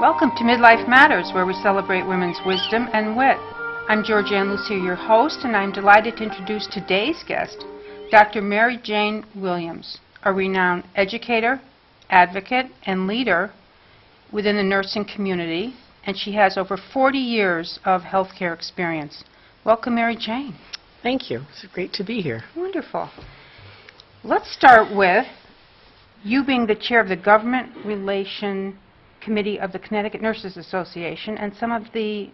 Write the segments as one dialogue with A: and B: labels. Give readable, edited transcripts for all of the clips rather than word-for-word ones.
A: Welcome to MidLIFE Matters, where we celebrate women's wisdom and wit. I'm Georgian Lussier, your host, and I'm delighted to introduce today's guest, Dr. Mary Jane Williams, a renowned educator, advocate, and leader within the nursing community, and she has over 40 years of healthcare experience. Welcome, Mary Jane.
B: Thank you. It's great to be here.
A: Wonderful. Let's start with you being the chair of the Government Relation Committee of the Connecticut Nurses Association and some of the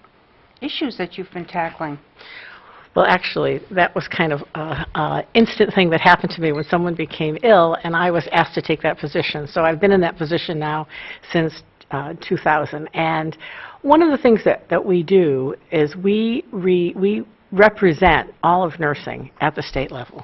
A: issues that you've been tackling.
B: Well, actually, that was kind of an instant thing that happened to me when someone became ill, and I was asked to take that position. So I've been in that position now since 2000. And one of the things that we do is we represent all of nursing at the state level.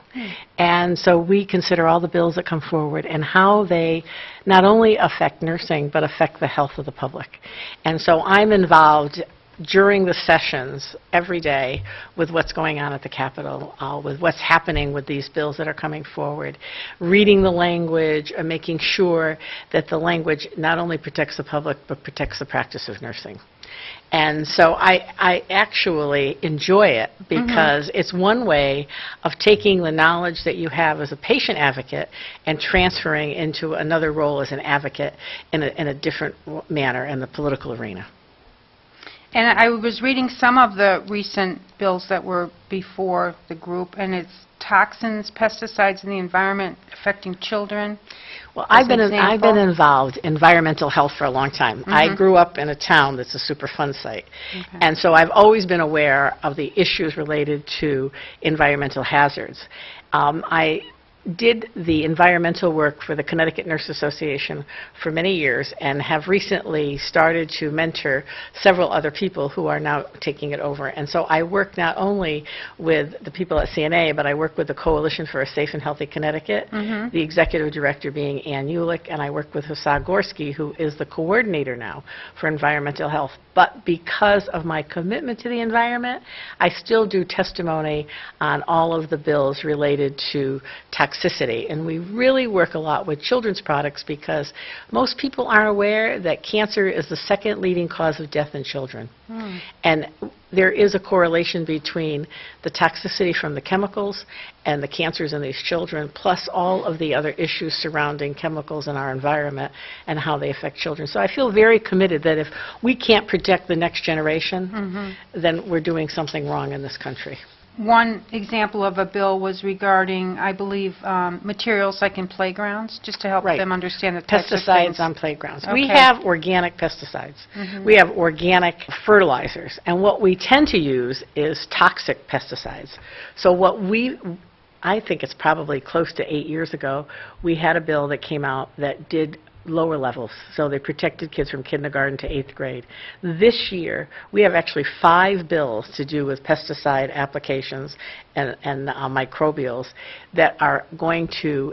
B: And so we consider all the bills that come forward and how they not only affect nursing, but affect the health of the public. And so I'm involved during the sessions every day with what's going on at the Capitol, with what's happening with these bills that are coming forward, reading the language and making sure that the language not only protects the public, but protects the practice of nursing. And so I actually enjoy it because it's one way of taking the knowledge that you have as a patient advocate and transferring into another role as an advocate in a different manner in the political arena.
A: And I was reading some of the recent bills that were before the group, and it's toxins, pesticides in the environment affecting children.
B: Well, I've been involved in environmental health for a long time. I grew up in a town that's a Superfund site. And so I've always been aware of the issues related to environmental hazards. I did the environmental work for the Connecticut Nurse Association for many years and have recently started to mentor several other people who are now taking it over. And so I work not only with the people at CNA, but I work with the Coalition for a Safe and Healthy Connecticut, the executive director being Ann Ulick, and I work with Hassan Gorski, who is the coordinator now for environmental health. But because of my commitment to the environment, I still do testimony on all of the bills related to toxicity. And we really work a lot with children's products because most people aren't aware that cancer is the second leading cause of death in children. And there is a correlation between the toxicity from the chemicals and the cancers in these children, plus all of the other issues surrounding chemicals in our environment and how they affect children. So I feel very committed that if we can't protect the next generation, then we're doing something wrong in this country.
A: One example of a bill was regarding, I believe, materials like in playgrounds, just to help them understand the types of
B: pesticides on playgrounds. We have organic pesticides. We have organic fertilizers. And what we tend to use is toxic pesticides. So I think it's probably close to 8 years ago, we had a bill that came out that did lower levels, so they protected kids from kindergarten to 8th grade. This year, we have actually 5 bills to do with pesticide applications and microbials that are going to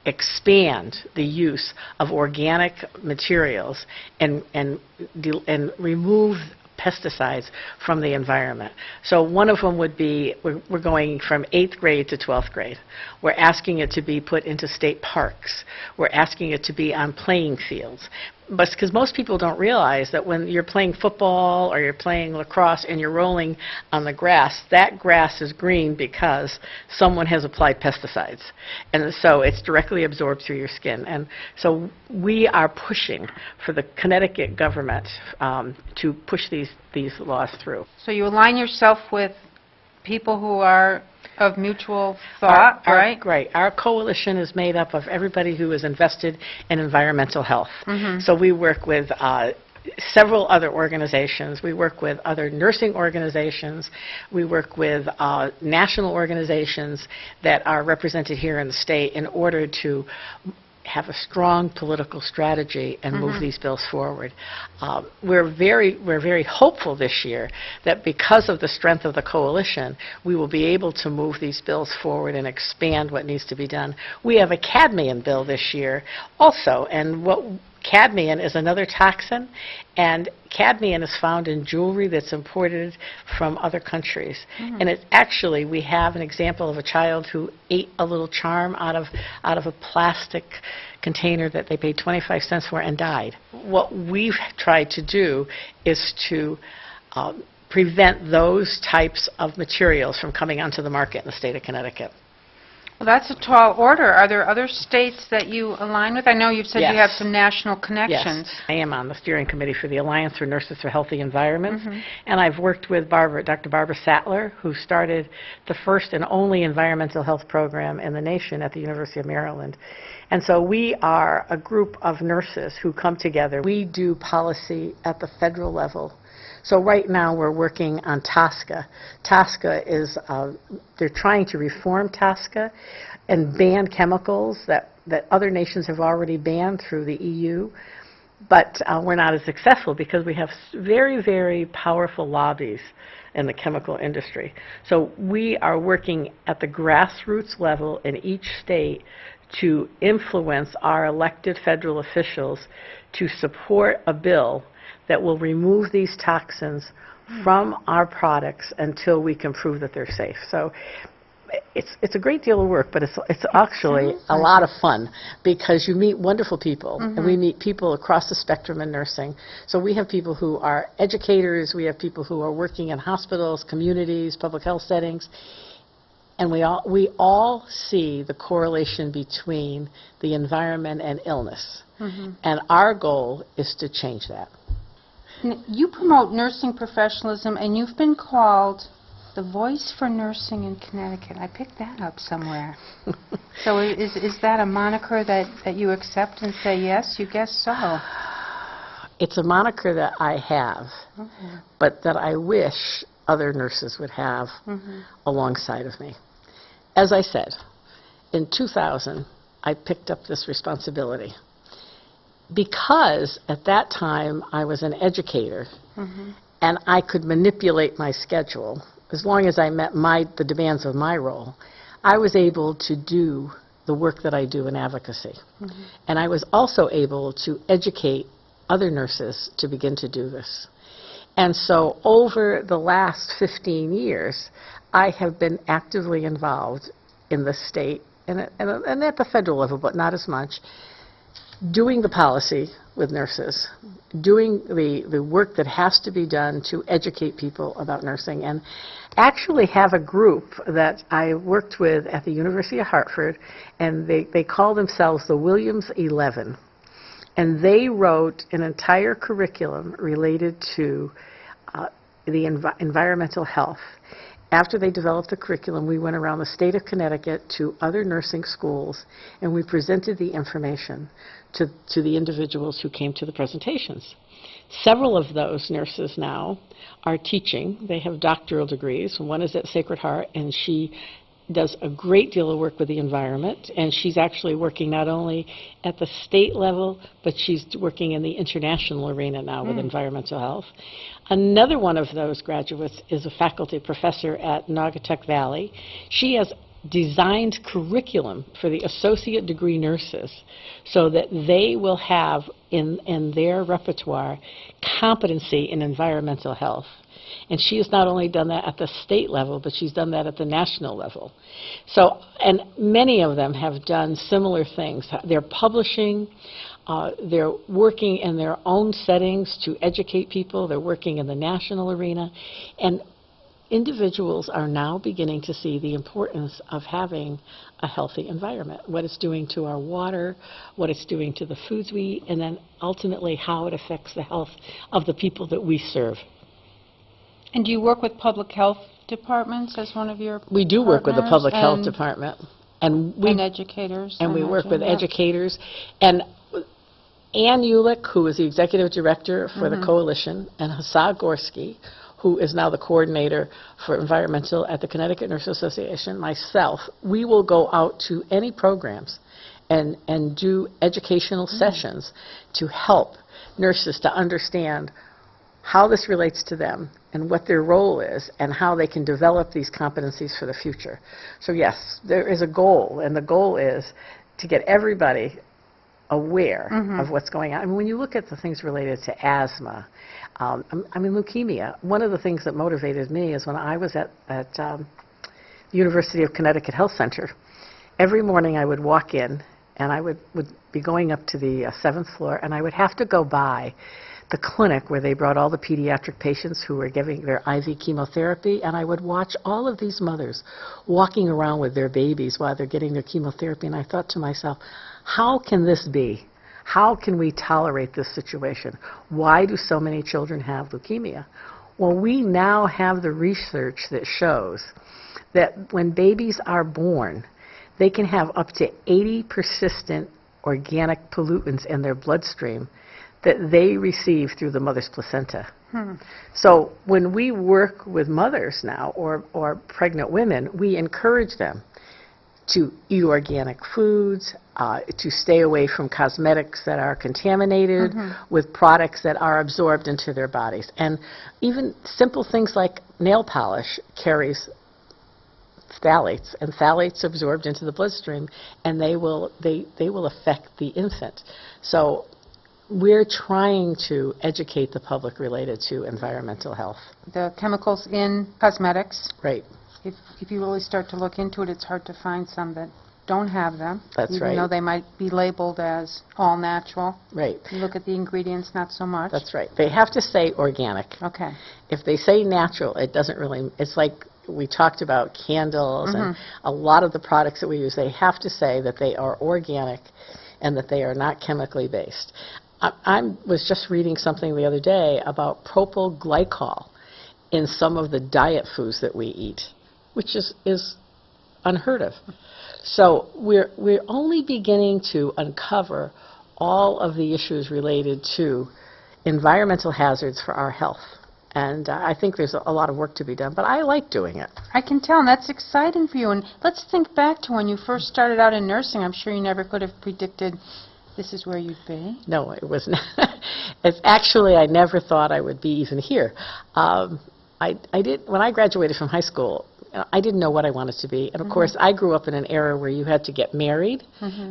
B: expand the use of organic materials and remove pesticides from the environment. So one of them would be, we're going from 8th grade to 12th grade. We're asking it to be put into state parks. We're asking it to be on playing fields. But because most people don't realize that when you're playing football or you're playing lacrosse and you're rolling on the grass, that grass is green because someone has applied pesticides. And so it's directly absorbed through your skin. And so we are pushing for the Connecticut government to push these laws through.
A: So you align yourself with people who are of mutual thought, right?
B: Right. Our coalition is made up of everybody who is invested in environmental health. So we work with several other organizations. We work with other nursing organizations. We work with national organizations that are represented here in the state in order to have a strong political strategy and move these bills forward. We're very hopeful this year that because of the strength of the coalition, we will be able to move these bills forward and expand what needs to be done. We have a cadmium bill this year also, and what Cadmium is another toxin, and cadmium is found in jewelry that's imported from other countries. And it actually, we have an example of a child who ate a little charm out of a plastic container that they paid 25 cents for and died. What we've tried to do is to prevent those types of materials from coming onto the market in the state of Connecticut.
A: Well, that's a tall order. Are there other states that you align with? I know you've said
B: Yes.
A: you have some national connections.
B: Yes, I am on the steering committee for the Alliance for Nurses for Healthy Environments, and I've worked with Dr. Barbara Sattler, who started the first and only environmental health program in the nation at the University of Maryland. And so we are a group of nurses who come together. We do policy at the federal level. So right now we're working on TSCA. TSCA is, they're trying to reform TSCA and ban chemicals that other nations have already banned through the EU. But we're not as successful because we have very, very powerful lobbies in the chemical industry. So we are working at the grassroots level in each state to influence our elected federal officials to support a bill that will remove these toxins from our products until we can prove that they're safe. So it's a great deal of work, but it's actually a lot of fun because you meet wonderful people, and we meet people across the spectrum in nursing. So we have people who are educators, we have people who are working in hospitals, communities, public health settings, and we all see the correlation between the environment and illness. And our goal is to change that.
A: You promote nursing professionalism, and you've been called the voice for nursing in Connecticut. I picked that up somewhere. So is that a moniker that you accept and say, yes, you guess so?
B: It's a moniker that I have, but that I wish other nurses would have alongside of me. As I said, in 2000, I picked up this responsibility. Because at that time I was an educator and I could manipulate my schedule as long as I met the demands of my role, I was able to do the work that I do in advocacy. And I was also able to educate other nurses to begin to do this. And so over the last 15 years, I have been actively involved in the state and at the federal level, but not as much, doing the policy with nurses, doing the work that has to be done to educate people about nursing, and actually have a group that I worked with at the University of Hartford, and they call themselves the Williams 11. And they wrote an entire curriculum related to the environmental health. After they developed the curriculum, we went around the state of Connecticut to other nursing schools, and we presented the information to the individuals who came to the presentations. Several of those nurses now are teaching. They have doctoral degrees. One is at Sacred Heart, and she does a great deal of work with the environment, and she's actually working not only at the state level, but she's working in the international arena now with environmental health. Another one of those graduates is a faculty professor at Naugatuck Valley. She has designed curriculum for the associate degree nurses so that they will have in their repertoire competency in environmental health. And she has not only done that at the state level, but she's done that at the national level. So, and many of them have done similar things. They're publishing, they're working in their own settings to educate people, they're working in the national arena, and individuals are now beginning to see the importance of having a healthy environment, what it's doing to our water, what it's doing to the foods we eat, and then ultimately how it affects the health of the people that we serve.
A: And do you work with public health departments as one of your
B: We do work with the public health department. And
A: educators.
B: And we work with educators. And Ann Ulick, who is the executive director for the coalition, and Hassan Gorski, who is now the coordinator for environmental at the Connecticut Nurses Association, myself, we will go out to any programs and do educational sessions to help nurses to understand how this relates to them and what their role is and how they can develop these competencies for the future. So yes, there is a goal, and the goal is to get everybody aware of what's going on. I mean, when you look at the things related to asthma, I mean, leukemia, one of the things that motivated me is when I was at the University of Connecticut Health Center, every morning I would walk in, and I would be going up to the 7th floor, and I would have to go by the clinic where they brought all the pediatric patients who were giving their IV chemotherapy, and I would watch all of these mothers walking around with their babies while they're getting their chemotherapy, and I thought to myself, how can this be? How can we tolerate this situation? Why do so many children have leukemia? Well, we now have the research that shows that when babies are born, they can have up to 80 persistent organic pollutants in their bloodstream that they receive through the mother's placenta. So when we work with mothers now or pregnant women, we encourage them to eat organic foods, to stay away from cosmetics that are contaminated with products that are absorbed into their bodies. And even simple things like nail polish carries phthalates, and phthalates absorbed into the bloodstream, and they will affect the infant. So we're trying to educate the public related to environmental health.
A: The chemicals in cosmetics.
B: Right.
A: If you really start to look into it, it's hard to find some that don't have them.
B: That's right.
A: Even though they might be labeled as all natural.
B: Right.
A: You look at the ingredients, not so much.
B: That's right. They have to say organic.
A: Okay.
B: If they say natural, it doesn't really, it's like we talked about candles and a lot of the products that we use, they have to say that they are organic and that they are not chemically based. I was just reading something the other day about propyl glycol in some of the diet foods that we eat, which is unheard of. So we're only beginning to uncover all of the issues related to environmental hazards for our health. And I think there's a lot of work to be done, but I like doing it.
A: I can tell, and that's exciting for you. And let's think back to when you first started out in nursing. I'm sure you never could have predicted this is where you'd be. No,
B: it was not. It's actually, I never thought I would be even here. I did, when I graduated from high school, I didn't know what I wanted to be. And of course, I grew up in an era where you had to get married,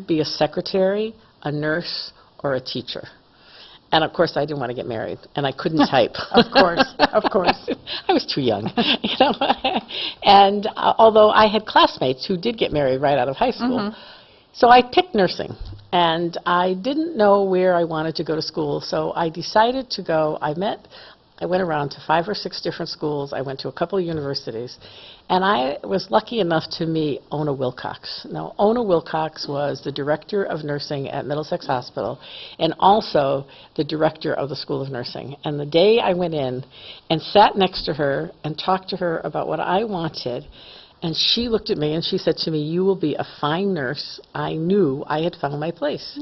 B: be a secretary, a nurse, or a teacher. And of course, I didn't want to get married, and I couldn't type.
A: Of course, of course.
B: I was too young, you know. And although I had classmates who did get married right out of high school, so I picked nursing. And I didn't know where I wanted to go to school, so I decided to go. I went around to 5 or 6 different schools. I went to a couple of universities. And I was lucky enough to meet Ona Wilcox. Now, Ona Wilcox was the director of nursing at Middlesex Hospital and also the director of the School of Nursing. And the day I went in and sat next to her and talked to her about what I wanted, and she looked at me and she said to me, "You will be a fine nurse." I knew I had found my place.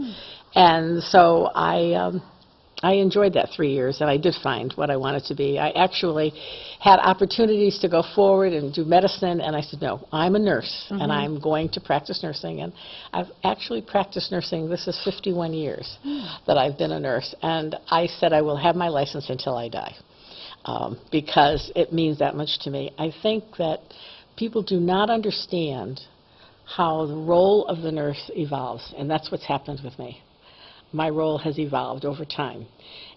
B: And so I enjoyed that 3 years, and I did find what I wanted to be. I actually had opportunities to go forward and do medicine, and I said, no, I'm a nurse, and I'm going to practice nursing. And I've actually practiced nursing. This is 51 years that I've been a nurse. And I said I will have my license until I die, because it means that much to me. I think that people do not understand how the role of the nurse evolves, and that's what's happened with me. My role has evolved over time.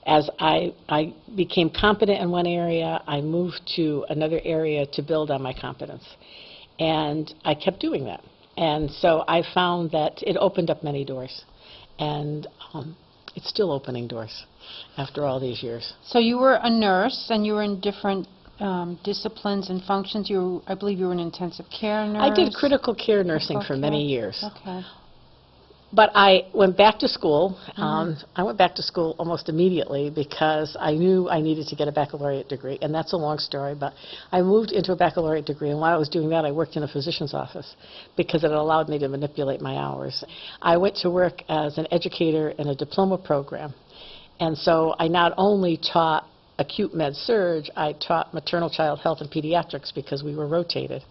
B: As I became competent in one area, I moved to another area to build on my competence. And I kept doing that. And so I found that it opened up many doors. And it's still opening doors after all these years.
A: So you were a nurse, and you were in different disciplines and functions. I believe you were an intensive care nurse.
B: I did critical care nursing for many years.
A: Okay.
B: But I went back to school. I went back to school almost immediately because I knew I needed to get a baccalaureate degree, and that's a long story, but I moved into a baccalaureate degree, and while I was doing that, I worked in a physician's office because it allowed me to manipulate my hours. I went to work as an educator in a diploma program, and so I not only taught acute med surg, I taught maternal child health and pediatrics because we were rotated.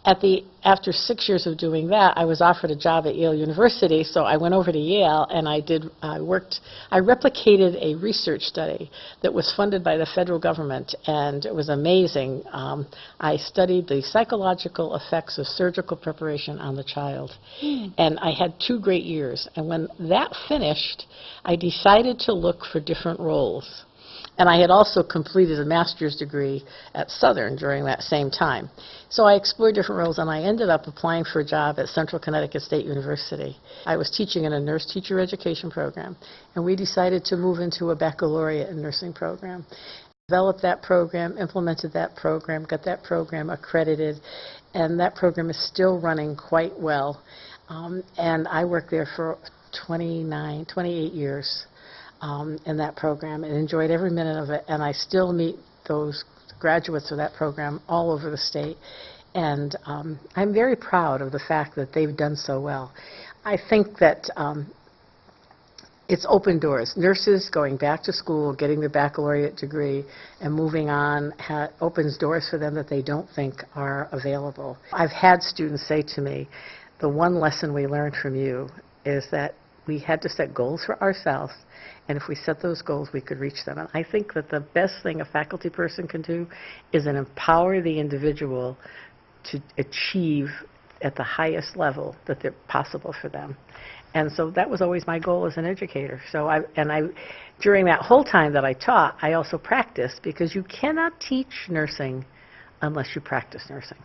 B: After 6 years of doing that, I was offered a job at Yale University, so I went over to Yale and I replicated a research study that was funded by the federal government, and it was amazing. I studied the psychological effects of surgical preparation on the child, and I had 2 great years. And when that finished, I decided to look for different roles. And I had also completed a master's degree at Southern during that same time. So I explored different roles, and I ended up applying for a job at Central Connecticut State University. I was teaching in a nurse-teacher education program, and we decided to move into a baccalaureate in nursing program. Developed that program, implemented that program, got that program accredited, and that program is still running quite well. And I worked there for 28 years. In that program, and enjoyed every minute of it, and I still meet those graduates of that program all over the state, and I'm very proud of the fact that they've done so well. I think that it's open doors. Nurses going back to school, getting their baccalaureate degree, and moving on opens doors for them that they don't think are available. I've had students say to me, the one lesson we learned from you is that we had to set goals for ourselves, and if we set those goals, we could reach them. And I think that the best thing a faculty person can do is empower the individual to achieve at the highest level that they're possible for them. And so that was always my goal as an educator. So during that whole time that I taught, I also practiced, because you cannot teach nursing unless you practice nursing.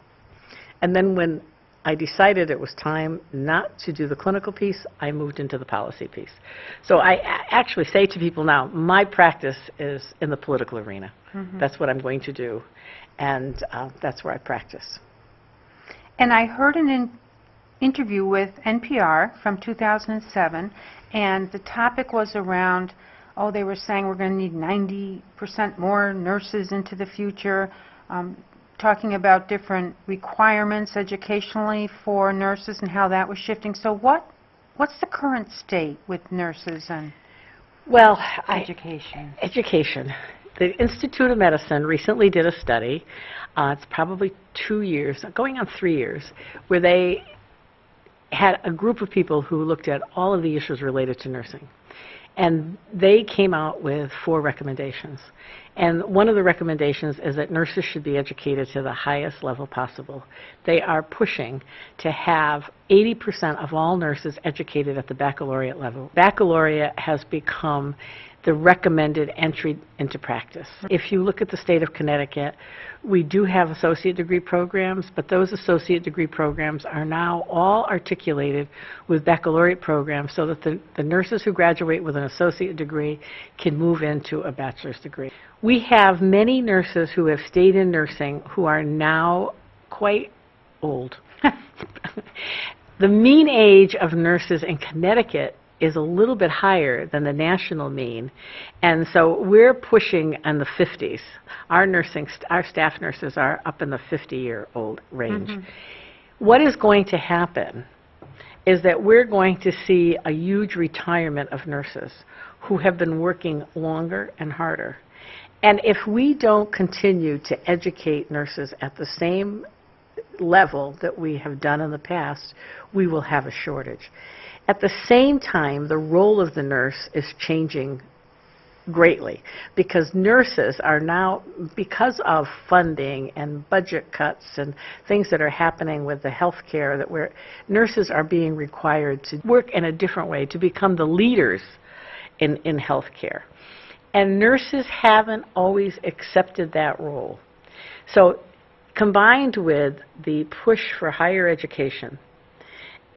B: And then when I decided it was time not to do the clinical piece, I moved into the policy piece. So I actually say to people now, my practice is in the political arena. That's what I'm going to do, and that's where I practice.
A: And I heard an interview with NPR from 2007, and the topic was around, they were saying we're going to need 90% more nurses into the future, talking about different requirements educationally for nurses and how that was shifting. So what's the current state with nurses and education?
B: Education. The Institute of Medicine recently did a study, it's probably 2 years, going on 3 years, where they had a group of people who looked at all of the issues related to nursing. And they came out with 4 recommendations. And one of the recommendations is that nurses should be educated to the highest level possible. They are pushing to have 80% of all nurses educated at the baccalaureate level. Baccalaureate has become the recommended entry into practice. If you look at the state of Connecticut, we do have associate degree programs, but those associate degree programs are now all articulated with baccalaureate programs so that the nurses who graduate with an associate degree can move into a bachelor's degree. We have many nurses who have stayed in nursing who are now quite old. The mean age of nurses in Connecticut is a little bit higher than the national mean, and so we're pushing in the 50s. Our staff nurses are up in the 50-year-old range. What is going to happen is that we're going to see a huge retirement of nurses who have been working longer and harder. And if we don't continue to educate nurses at the same level that we have done in the past, we will have a shortage. At the same time, the role of the nurse is changing greatly, because nurses are now, because of funding and budget cuts and things that are happening with the health care, nurses are being required to work in a different way, to become the leaders in health care. And nurses haven't always accepted that role. So combined with the push for higher education,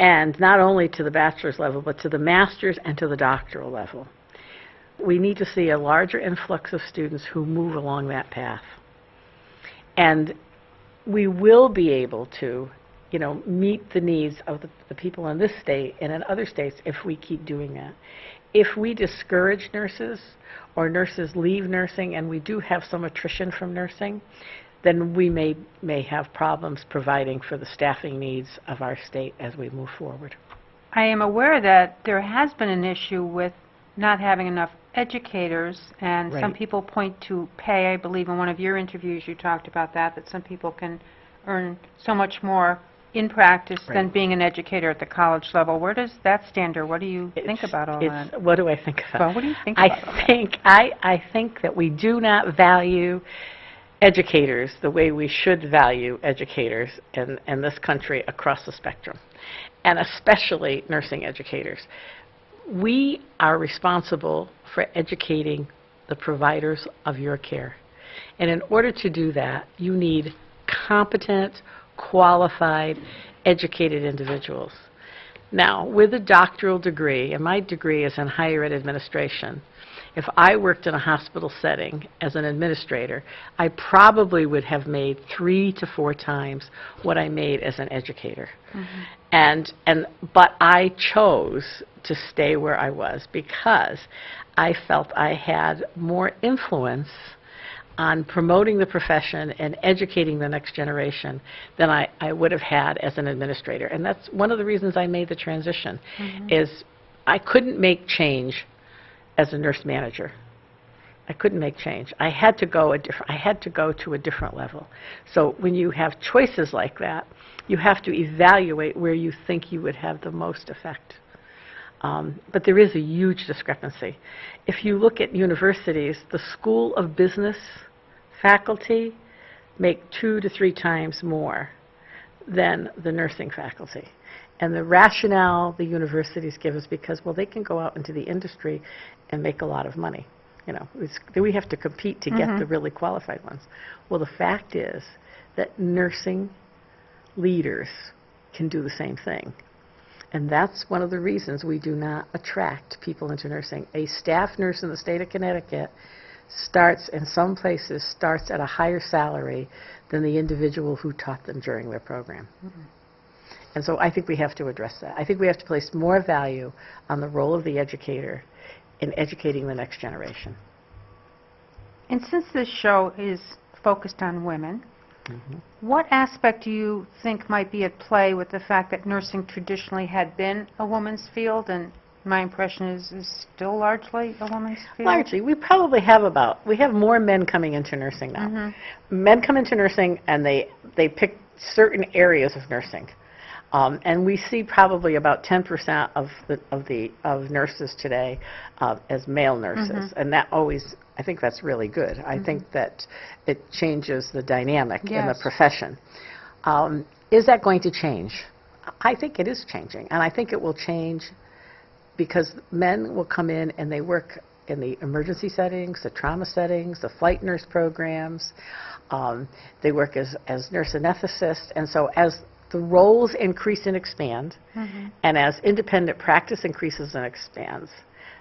B: and not only to the bachelor's level, but to the master's and to the doctoral level, we need to see a larger influx of students who move along that path. And we will be able to, meet the needs of the people in this state and in other states if we keep doing that. If we discourage nurses, or nurses leave nursing, and we do have some attrition from nursing, then we may have problems providing for the staffing needs of our state as we move forward.
A: I am aware that there has been an issue with not having enough educators, and some people point to pay. I believe in one of your interviews you talked about that some people can earn so much more in practice than being an educator at the college level. Where does that stand, or what do you think about all that?
B: What do I think about?
A: Well, what do you think about all that?
B: I think that we do not value educators the way we should value educators in this country across the spectrum, and especially nursing educators. We are responsible for educating the providers of your care. And in order to do that, you need competent, qualified, educated individuals. Now, with a doctoral degree, and my degree is in higher ed administration, if I worked in a hospital setting as an administrator, I probably would have made 3 to 4 times what I made as an educator. But I chose to stay where I was because I felt I had more influence on promoting the profession and educating the next generation than I would have had as an administrator. And that's one of the reasons I made the transition, is I couldn't make change as a nurse manager. I couldn't make change. I had to go to a different level. So when you have choices like that, you have to evaluate where you think you would have the most effect. But there is a huge discrepancy. If you look at universities, the School of Business faculty make 2 to 3 times more than the nursing faculty. And the rationale the universities give is because, well, they can go out into the industry and make a lot of money. You know, we have to compete to get the really qualified ones. Well, the fact is that nursing leaders can do the same thing. And that's one of the reasons we do not attract people into nursing. A staff nurse in the state of Connecticut in some places, starts at a higher salary than the individual who taught them during their program. And so I think we have to address that. I think we have to place more value on the role of the educator in educating the next generation.
A: And since this show is focused on women, what aspect do you think might be at play with the fact that nursing traditionally had been a woman's field, and my impression is still largely a woman's field?
B: Largely. We probably have more men coming into nursing now. Men come into nursing and they pick certain areas of nursing. And we see probably about 10% of nurses today as male nurses, and that always, I think that's really good. I think that it changes the dynamic in the profession. Is that going to change? I think it is changing, and I think it will change because men will come in and they work in the emergency settings, the trauma settings, the flight nurse programs. They work as nurse anesthetists, and so as the roles increase and expand, and as independent practice increases and expands,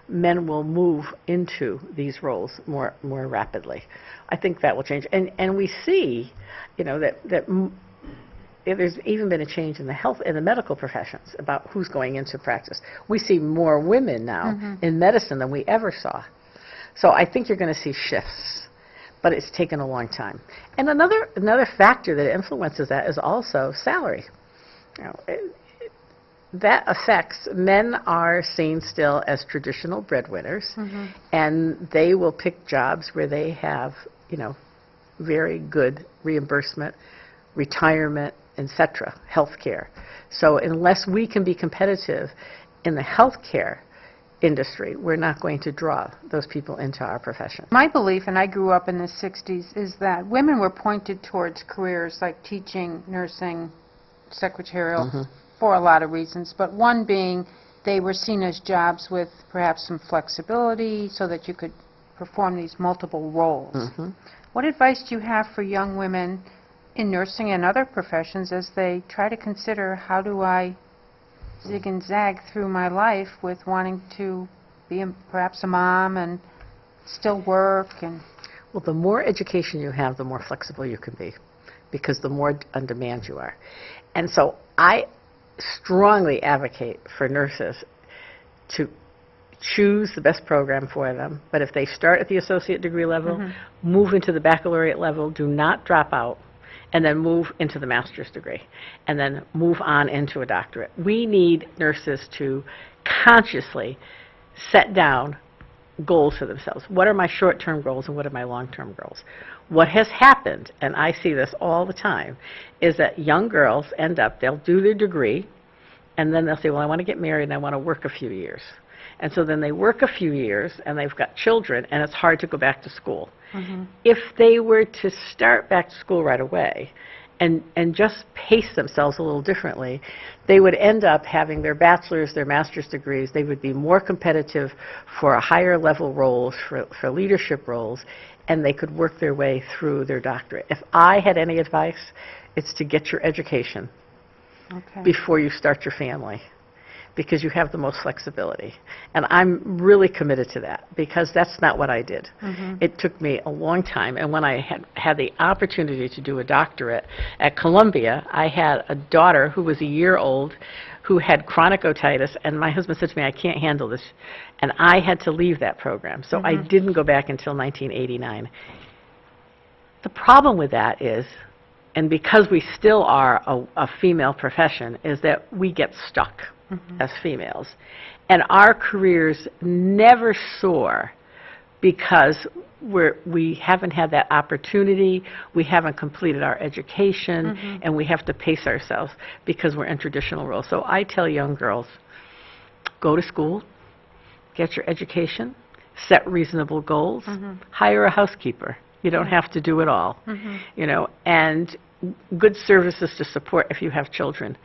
B: men will move into these roles more rapidly. I think that will change. And we see, you know, that there's even been a change in the medical professions about who's going into practice. We see more women now in medicine than we ever saw. So I think you're going to see shifts. But it's taken a long time. And another factor that influences that is also salary. You know, that affects, men are seen still as traditional breadwinners, and they will pick jobs where they have, you know, very good reimbursement, retirement, etc., health care. So unless we can be competitive in the health care industry, we're not going to draw those people into our profession.
A: My belief, and I grew up in the 60s, is that women were pointed towards careers like teaching, nursing, secretarial, for a lot of reasons, but one being they were seen as jobs with perhaps some flexibility so that you could perform these multiple roles. What advice do you have for young women in nursing and other professions as they try to consider, how do I zig and zag through my life with wanting to be perhaps a mom and still work? And
B: well, the more education you have, the more flexible you can be, because the more on demand you are. And so I strongly advocate for nurses to choose the best program for them, but if they start at the associate degree level, move into the baccalaureate level, do not drop out, and then move into the master's degree, and then move on into a doctorate. We need nurses to consciously set down goals for themselves. What are my short-term goals and what are my long-term goals? what has happened, and I see this all the time, is that young girls end up, they'll do their degree, and then they'll say, well, I want to get married and I want to work a few years. And so then they work a few years, and they've got children, and it's hard to go back to school. If they were to start back to school right away and just pace themselves a little differently, they would end up having their bachelor's, their master's degrees. They would be more competitive for higher level roles, for leadership roles, and they could work their way through their doctorate. If I had any advice, it's to get your education before you start your family, because you have the most flexibility. And I'm really committed to that, because that's not what I did. It took me a long time, and when I had the opportunity to do a doctorate at Columbia, I had a daughter who was a year old who had chronic otitis, and my husband said to me, I can't handle this, and I had to leave that program. So I didn't go back until 1989. The problem with that is, and because we still are a female profession, is that we get stuck as females. And our careers never soar because we haven't had that opportunity, we haven't completed our education, and we have to pace ourselves because we're in traditional roles. So I tell young girls, go to school, get your education, set reasonable goals, hire a housekeeper. You don't have to do it all, you know, and good services to support if you have children.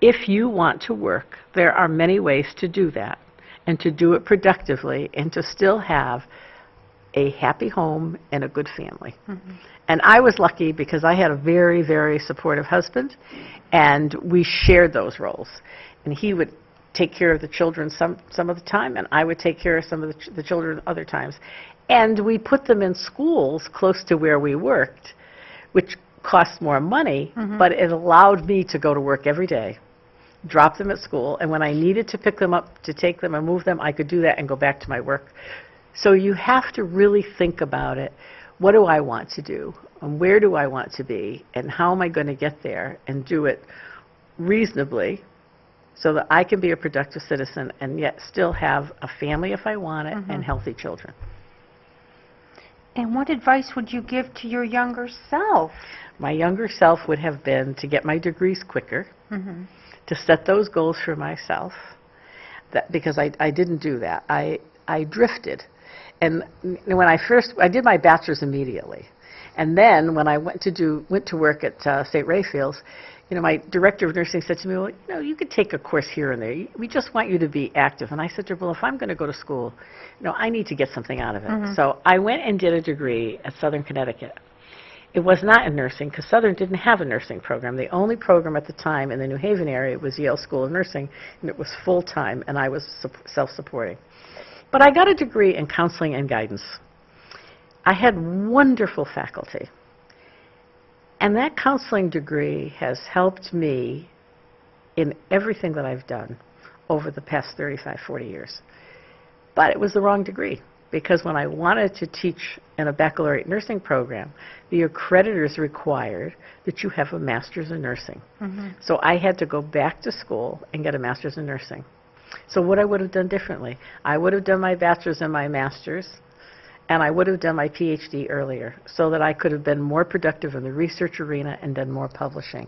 B: If you want to work, there are many ways to do that, and to do it productively, and to still have a happy home and a good family. And I was lucky because I had a very, very supportive husband, and we shared those roles. And he would take care of the children some of the time, and I would take care of some of the children other times. And we put them in schools close to where we worked, which cost more money, but it allowed me to go to work every day, drop them at school, and when I needed to pick them up to take them and move them, I could do that and go back to my work. So you have to really think about it. What do I want to do? And where do I want to be? And how am I going to get there? And do it reasonably so that I can be a productive citizen and yet still have a family if I want it, and healthy children.
A: And what advice would you give to your younger self?
B: My younger self would have been to get my degrees quicker, to set those goals for myself, because I didn't do that. I drifted. And when I did my bachelor's immediately. And then when I went to work at St. Raphael's, you know, my director of nursing said to me, well, you know, you could take a course here and there. We just want you to be active. And I said to her, well, if I'm going to go to school, you know, I need to get something out of it. So I went and did a degree at Southern Connecticut. It was not in nursing, because Southern didn't have a nursing program. The only program at the time in the New Haven area was Yale School of Nursing, and it was full-time, and I was self-supporting. But I got a degree in counseling and guidance. I had wonderful faculty. And that counseling degree has helped me in everything that I've done over the past 35, 40 years. But it was the wrong degree, because when I wanted to teach in a baccalaureate nursing program, the accreditors required that you have a master's in nursing. So I had to go back to school and get a master's in nursing. So what I would have done differently, I would have done my bachelor's and my master's, and I would have done my PhD earlier, so that I could have been more productive in the research arena and done more publishing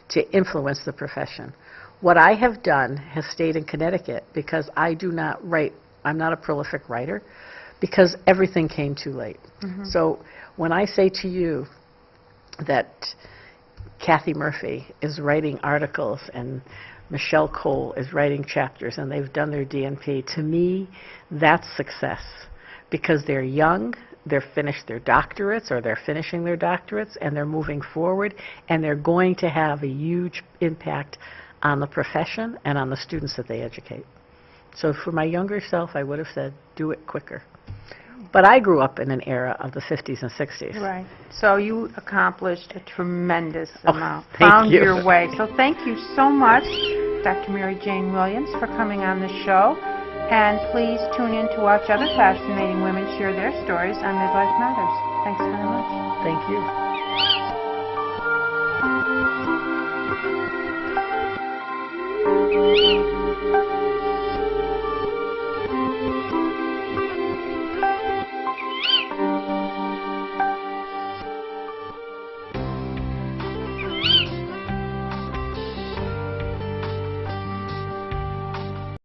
B: to influence the profession. What I have done has stayed in Connecticut, because I do not write, I'm not a prolific writer, because everything came too late. So when I say to you that Kathy Murphy is writing articles and Michelle Cole is writing chapters and they've done their DNP, to me, that's success. Because they're young, they're finished their doctorates, or they're finishing their doctorates, and they're moving forward, and they're going to have a huge impact on the profession and on the students that they educate. So for my younger self, I would have said, do it quicker. But I grew up in an era of the 50s and 60s.
A: Right. So you accomplished a tremendous amount.
B: Found
A: your way. So thank you so much, Dr. Mary Jane Williams, for coming on the show. And please tune in to watch other fascinating women share their stories on MidLIFE Matters. Thanks very much.
B: Thank you.